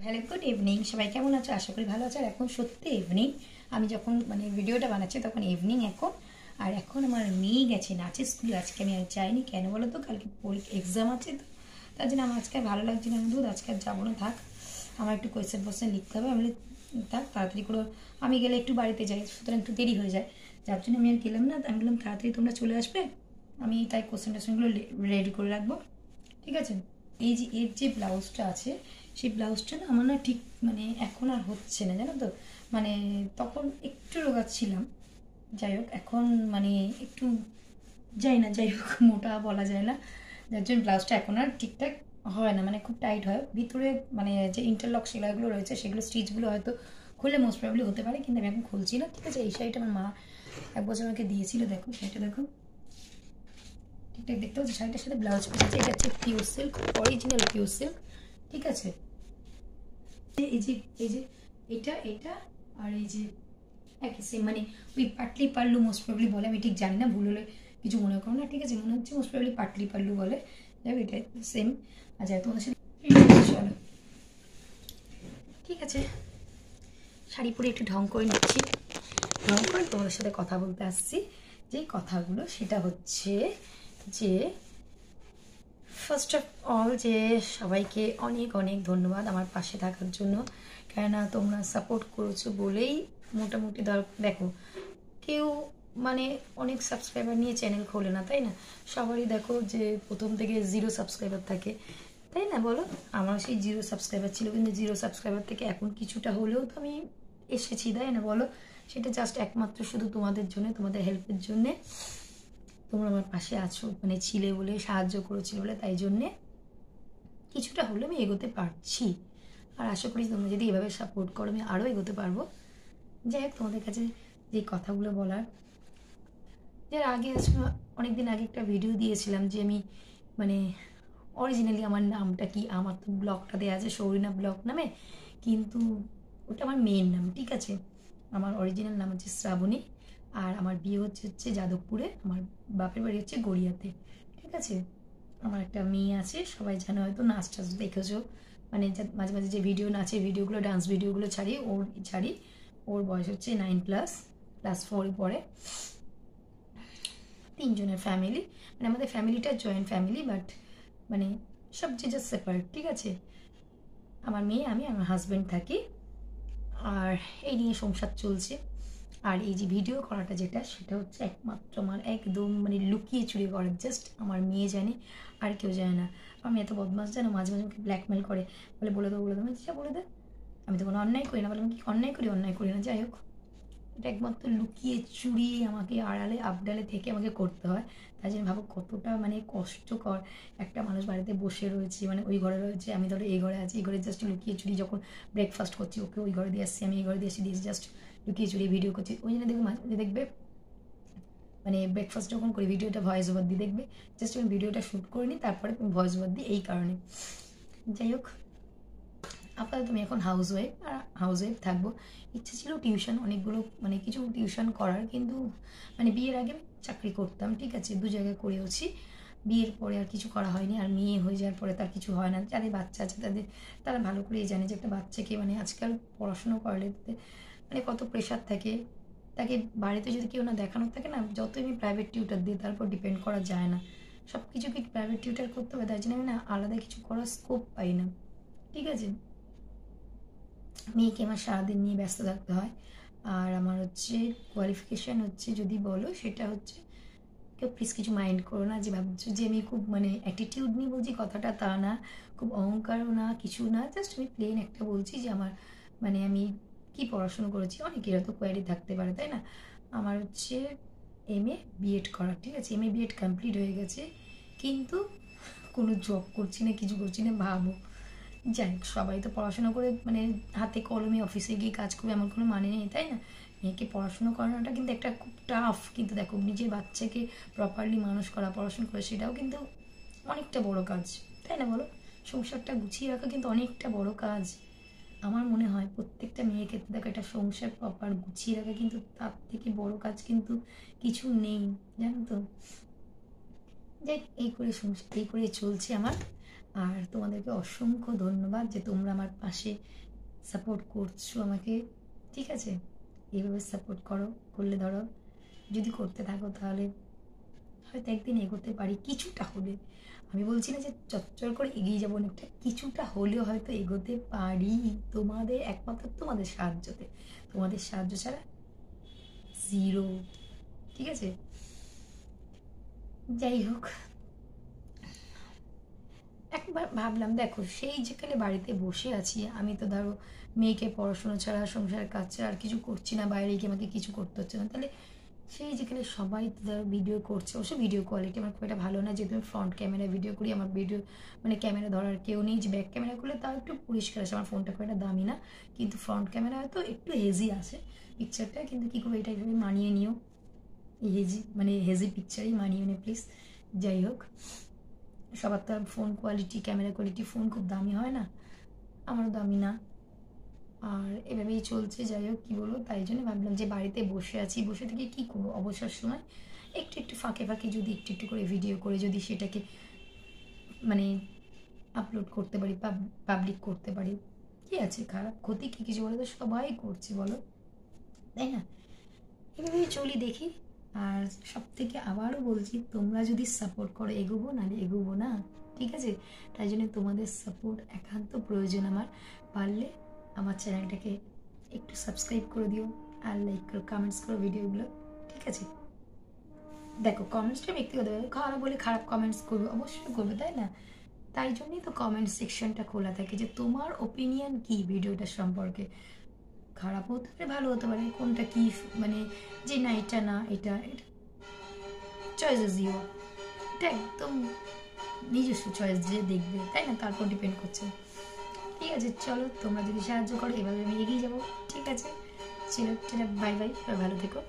Hello, good evening. সবাই কেমন আছো? আশা করি ভালো আছো। আর এখন সত্যি ইভিনিং, আমি যখন ভিডিওটা বানাচ্ছি তখন ইভিনিং এখন। আর এখন আমার মেয়ে গেছে নাচের স্কুলে। আজকে আমি আর যাইনি, কেন বলো তো, কালকে এক্সাম আছে, তো তার জন্য আমার আজকে ভালো লাগছে না। দুধ আজকে আর যাবো না, থাক, আমার একটু কোয়েশ্চেন লিখতে হবে। আমি থাক, তাড়াতাড়ি করে আমি গেলে একটু বাড়িতে যাই, সুতরাং একটু দেরি হয়ে যায়, যার জন্য আমি আর গেলাম না। আমি বললাম তাড়াতাড়ি তোমরা চলে আসবে, আমি তাই কোয়েশ্চেনগুলো রেডি করে রাখবো, ঠিক আছে। এই যে এর যে ব্লাউজটা আছে, সেই ব্লাউজটা না আমার না ঠিক এখন আর হচ্ছে না, জানো তো। তখন একটু রোগাচ্ছিলাম, যাই হোক এখন একটু যাই হোক মোটা বলা যায় না, যার জন্য ব্লাউজটা এখন আর ঠিকঠাক হয় না, খুব টাইট হয় ভিতরে। যে ইন্টারলক সেলাইগুলো রয়েছে, সেগুলো স্টিচগুলো হয়তো খুলে মোস্ট প্রবলি হতে পারে, কিন্তু আমি এখন খুলছি না, ঠিক আছে। এই শাড়িটা আমার মা এক বছর আমাকে দিয়েছিল, দেখো শাড়িটা দেখো, ঠিকঠাক দেখতে পাচ্ছি। শাড়িটার সাথে ব্লাউজ পেয়েছে, এটা হচ্ছে pure silk, original pure silk, ঠিক আছে। এই যে এটা এটা আর এই যে একই সেম, ওই পাটলি পাল্লু মোস্ট প্রবলি বলে, আমি ঠিক জানি না, ভুল হলে কিছু মনে করো না, ঠিক আছে। মনে হচ্ছে মোস্ট প্রবলি পাটলি পাল্লু বলে, যাই হোক এটা সেম। আচ্ছা, তোমাদের সাথে চলো, ঠিক আছে। শাড়ি পরে একটু ঢং করে নিচ্ছি, ঢং করে তোমাদের সাথে কথা বলতে আসছি। যেই কথাগুলো সেটা হচ্ছে যে, ফার্স্ট অফ অল যে সবাইকে অনেক অনেক ধন্যবাদ আমার পাশে থাকার জন্য, কেননা তোমরা সাপোর্ট করেছো বলেই মোটামুটি দেখো, কেউ অনেক সাবস্ক্রাইবার নিয়ে চ্যানেল খোলে না, তাই না। সবারই দেখো যে প্রথম থেকে 0 সাবস্ক্রাইবার থাকে, তাই না বলো। আমার সেই 0 সাবস্ক্রাইবার ছিল, কিন্তু 0 সাবস্ক্রাইবার থেকে এখন কিছুটা হলেও তো আমি এসেছি, তাই না বলো। সেটা জাস্ট একমাত্র শুধু তোমাদের জন্য, তোমাদের হেল্পের জন্যে। তোমরা আমার পাশে আছো, ছিলে বলে, সাহায্য করেছিলে বলে, তাই জন্যে কিছুটা হলে আমি এগোতে পারছি। আর আশা করি তোমরা যদি এভাবে সাপোর্ট করো, আমি আরও এগোতে পারবো। যাই হোক, তোমাদের কাছে যে কথাগুলো বলার, যার আগে অনেকদিন আগে একটা ভিডিও দিয়েছিলাম যে আমি অরিজিনালি আমার নামটা কি, আমার তো ব্লগটা দেওয়া আছে সৌরিনা ব্লগ নামে, কিন্তু ওটা আমার মেয়ের নাম, ঠিক আছে। আমার অরিজিনাল নাম হচ্ছে শ্রাবণী, আর আমার বিয়ে হচ্ছে যাদবপুরে, আমার বাপের বাড়ি হচ্ছে গড়িয়াতে, ঠিক আছে। আমার একটা মেয়ে আছে, সবাই জানো, হয়তো নাচ টাচ দেখেছো, মাঝে মাঝে যে ভিডিও নাচের ভিডিওগুলো, ডান্স ভিডিওগুলো ছাড়ি, ওর বয়স হচ্ছে 9+, ক্লাস 4 পড়ে। 3 জনের ফ্যামিলি, আমাদের ফ্যামিলিটা জয়েন্ট ফ্যামিলি, বাট সব যে জাস্ট সেপারেট, ঠিক আছে। আমার মেয়ে, আমি, আমার হাজব্যান্ড থাকি, আর এই নিয়ে সংসার চলছে। আর এই যে ভিডিও করাটা যেটা, সেটা হচ্ছে একমাত্র আমার একদম লুকিয়ে চুরি করার, জাস্ট আমার মেয়ে জানে, আর কেউ জানে না। আমি এত বদমাস জানো, মাঝে মাঝে আমাকে ব্ল্যাকমেল করে, বলে দেবো যা বলে দে, আমি তো কোনো অন্যায় করি না। বলে আমি কি অন্যায় করি না, যাই হোক, এটা একমাত্র লুকিয়ে চুরিয়ে আমাকে আড়ালে আবডালে থেকে আমাকে করতে হয়। তাই জন্য ভাবো কতটা কষ্টকর। একটা মানুষ বাড়িতে বসে রয়েছে, ওই ঘরে রয়েছে, আমি ধরো এই ঘরে আছি, এই ঘরে জাস্ট লুকিয়ে চুরি যখন ব্রেকফাস্ট করছি, ওকে ওই ঘরে দিয়ে আসছি, আমি এই ঘরে দিয়ে দিয়েছি, জাস্ট লুকিয়ে চুরি ভিডিও করছি। ওই জন্য দেখবে মাঝে মাঝে দেখবে ব্রেকফাস্ট যখন করি, ভিডিওটা ভয়েস ওভার দিয়ে দেখবে, জাস্ট আমি ভিডিওটা শ্যুট করে নিই, তারপরে ভয়েস ওভার দিই, এই কারণে। যাই হোক, আপাতত আমি এখন হাউস ওয়াইফ থাকবো। ইচ্ছে ছিল টিউশন অনেকগুলো, কিছু টিউশন করার, কিন্তু বিয়ের আগে চাকরি করতাম, ঠিক আছে, 2 জায়গায় করেওছি। বিয়ের পরে আর কিছু করা হয়নি, আর মেয়ে হয়ে যাওয়ার পরে তার কিছু হয় না। যাদের বাচ্চা আছে তারা ভালো করেই জানে যে একটা বাচ্চাকে আজকাল পড়াশুনো করালে কত প্রেশার থাকে, তাকে বাড়িতে যদি কেউ না দেখানোর থাকে না, যতই আমি প্রাইভেট টিউটার দিই, তারপর ডিপেন্ড করা যায় না, সব কিছু কি প্রাইভেট টিউটার করতে হবে, তাই জন্য আমি আলাদা কিছু করার স্কোপ পাই না, ঠিক আছে। মেয়েকে আমার সারাদিন নিয়ে ব্যস্ত থাকতে হয়। আর আমার কোয়ালিফিকেশান যদি বলো, সেটা হচ্ছে, কেউ প্লিজ কিছু মাইন্ড করো না যে ভাবছো যে আমি খুব অ্যাটিটিউড নিয়ে বলছি, কথাটা তা না, খুব অহংকারও না, কিছু না, জাস্ট আমি প্লেন একটা বলছি যে আমার আমি কি পড়াশুনো করেছি। অনেকের তো কোয়ারি থাকতে পারে, তাই না। আমার MA BEd করা, ঠিক আছে, MA BEd কমপ্লিট হয়ে গেছে, কিন্তু কোনো জব করছি না, কিছু করছি না, ভাবো। যাই হোক, সবাই তো পড়াশোনা করে হাতে কলমে অফিসে গিয়ে কাজ করবে, এমন কোনো মানে নেই, তাই না। মেয়েকে পড়াশুনো করানোটা কিন্তু একটা খুব টাফ, কিন্তু দেখো নিজের বাচ্চাকে প্রপারলি মানুষ করা, পড়াশুনো করে, সেটাও কিন্তু অনেকটা বড় কাজ, তাই না বলো। সংসারটা গুছিয়ে রাখা কিন্তু অনেকটা বড় কাজ। আমার মনে হয় প্রত্যেকটা মেয়ের ক্ষেত্রে দেখো, একটা সংসার প্রপার গুছিয়ে রাখা কিন্তু তার থেকে বড় কাজ কিন্তু কিছু নেই, জানো তো। দেখ, এই করে চলছে আমার। আর তোমাদেরকে অসংখ্য ধন্যবাদ যে তোমরা আমার পাশে সাপোর্ট করছো আমাকে, ঠিক আছে? এইভাবে সাপোর্ট করলে ধরো যদি করতে থাকো তাহলে হয়তো একদিন এগোতে পারি কিছুটা হলে। আমি বলছি না যে চচ্চর করে এগিয়ে যাবো, অনেকটা কিছুটা হলেও হয়তো এগোতে পারি তোমাদের, একমাত্র তোমাদের সাহায্যতে। তোমাদের সাহায্য ছাড়া জিরো, ঠিক আছে? যাই হোক, একবার ভাবলাম দেখো সেই যেখানে বাড়িতে বসে আছি আমি তো ধরো মেয়েকে পড়াশোনা ছাড়া সংসারের কাজ ছাড়া আর কিছু করছি না, বাইরে গিয়ে আমাকে কিছু করতে হচ্ছে না, তাহলে সেই যেখানে সবাই তো ধরো ভিডিও করছে, অবশ্য ভিডিও কোয়ালিটি আমার খুব একটা ভালো না, যেহেতু আমি ফ্রন্ট ক্যামেরায় ভিডিও করি, আমার ভিডিও মানে ক্যামেরা ধরার কেউ নেই, যে ব্যাক ক্যামেরা করলে তাও একটু পরিষ্কার আসে, আমার ফোনটা খুব একটা দামি না, কিন্তু ফ্রন্ট ক্যামেরা হয়তো একটু হেজি আসে পিকচারটা, কিন্তু কী করবো এটা এইভাবে মানিয়ে নিও, এই হেজি মানে হেজি পিকচারই মানিয়ে নিও প্লিজ। যাই হোক, সবার তো phone quality camera quality phone খুব দামি হয় না, আমারও দামি না, আর এভাবেই চলছে। যাই হোক কী বলবো, তাই জন্য ভাবলাম যে বাড়িতে বসে আছি, বসে থেকে কী করবো অবসর সময় একটু একটু ফাঁকে ফাঁকে যদি একটু একটু করে ভিডিও করে যদি সেটাকে মানে আপলোড করতে পারি, পাবলিক করতে পারি, কী আছে খারাপ, ক্ষতি কী কিছু? বলো তো, সবাই করছে বলো, তাই না? এভাবেই চলি দেখি। আর সব থেকে আবারও বলছি, তোমরা যদি সাপোর্ট করো এগোবো, নাহলে এগোবো না, ঠিক আছে? তাই জন্য তোমাদের সাপোর্ট একান্ত প্রয়োজন আমার। পারলে আমার চ্যানেলটাকে একটু সাবস্ক্রাইব করে দিও, আর লাইক করো, কমেন্টস করো ভিডিওগুলো, ঠিক আছে? দেখো কমেন্টসটা ব্যক্তিগতভাবে, খারাপ বলে খারাপ কমেন্টস করবে, অবশ্যই করবে, তাই না? তাই জন্যই তো কমেন্ট সেকশনটা খোলা থাকে, যে তোমার ওপিনিয়ন কী ভিডিওটার সম্পর্কে, খারাপ হতে পারে ভালো হতে পারে, কোনটা কী মানে যে না এটা না এটা, এটা চয়েস ইজ ইউর, এটা একদম নিজস্ব চয়েস, যে দেখবে, তাই না? তারপর ডিপেন্ড করছে। ঠিক আছে, চলো তোমরা যদি সাহায্য করো এভাবে আমি এগিয়ে যাবো, ঠিক আছে? চলো, বাই বাই, ভালো থেকো।